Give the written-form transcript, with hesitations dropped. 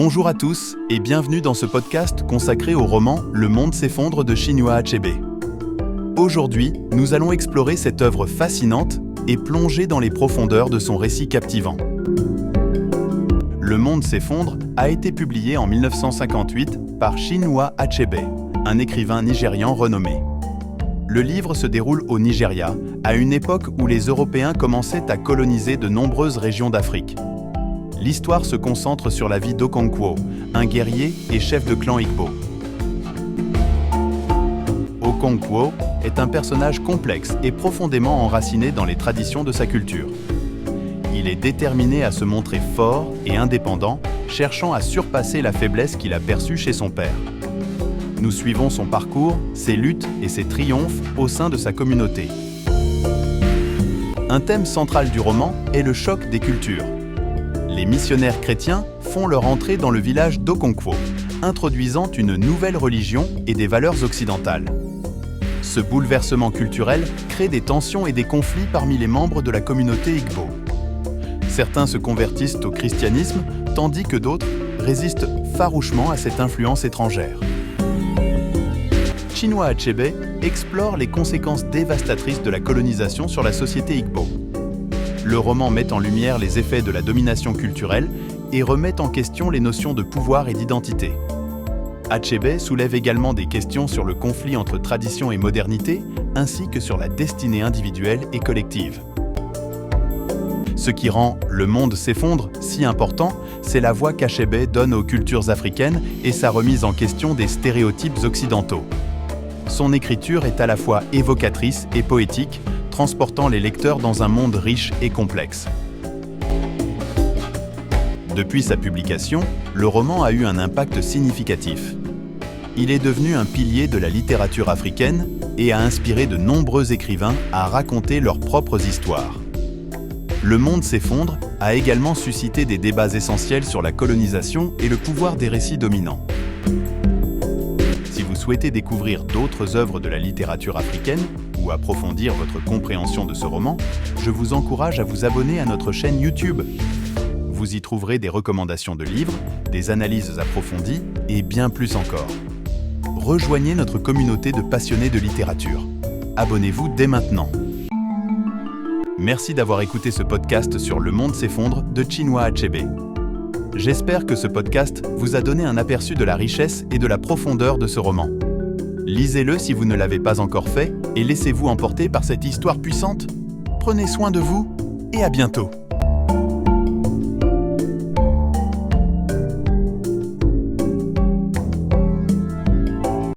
Bonjour à tous et bienvenue dans ce podcast consacré au roman Le monde s'effondre de Chinua Achebe. Aujourd'hui, nous allons explorer cette œuvre fascinante et plonger dans les profondeurs de son récit captivant. Le monde s'effondre a été publié en 1958 par Chinua Achebe, un écrivain nigérian renommé. Le livre se déroule au Nigeria, à une époque où les Européens commençaient à coloniser de nombreuses régions d'Afrique. L'histoire se concentre sur la vie d'Okonkwo, un guerrier et chef de clan Igbo. Okonkwo est un personnage complexe et profondément enraciné dans les traditions de sa culture. Il est déterminé à se montrer fort et indépendant, cherchant à surpasser la faiblesse qu'il a perçue chez son père. Nous suivons son parcours, ses luttes et ses triomphes au sein de sa communauté. Un thème central du roman est le choc des cultures. Les missionnaires chrétiens font leur entrée dans le village d'Okonkwo, introduisant une nouvelle religion et des valeurs occidentales. Ce bouleversement culturel crée des tensions et des conflits parmi les membres de la communauté Igbo. Certains se convertissent au christianisme, tandis que d'autres résistent farouchement à cette influence étrangère. Chinua Achebe explore les conséquences dévastatrices de la colonisation sur la société Igbo. Le roman met en lumière les effets de la domination culturelle et remet en question les notions de pouvoir et d'identité. Achebe soulève également des questions sur le conflit entre tradition et modernité, ainsi que sur la destinée individuelle et collective. Ce qui rend « Le monde s'effondre » si important, c'est la voix qu'Achebe donne aux cultures africaines et sa remise en question des stéréotypes occidentaux. Son écriture est à la fois évocatrice et poétique, transportant les lecteurs dans un monde riche et complexe. Depuis sa publication, le roman a eu un impact significatif. Il est devenu un pilier de la littérature africaine et a inspiré de nombreux écrivains à raconter leurs propres histoires. Le monde s'effondre a également suscité des débats essentiels sur la colonisation et le pouvoir des récits dominants. Si vous souhaitez découvrir d'autres œuvres de la littérature africaine ou approfondir votre compréhension de ce roman, je vous encourage à vous abonner à notre chaîne YouTube. Vous y trouverez des recommandations de livres, des analyses approfondies et bien plus encore. Rejoignez notre communauté de passionnés de littérature. Abonnez-vous dès maintenant. Merci d'avoir écouté ce podcast sur Le monde s'effondre de Chinua Achebe. J'espère que ce podcast vous a donné un aperçu de la richesse et de la profondeur de ce roman. Lisez-le si vous ne l'avez pas encore fait et laissez-vous emporter par cette histoire puissante. Prenez soin de vous et à bientôt.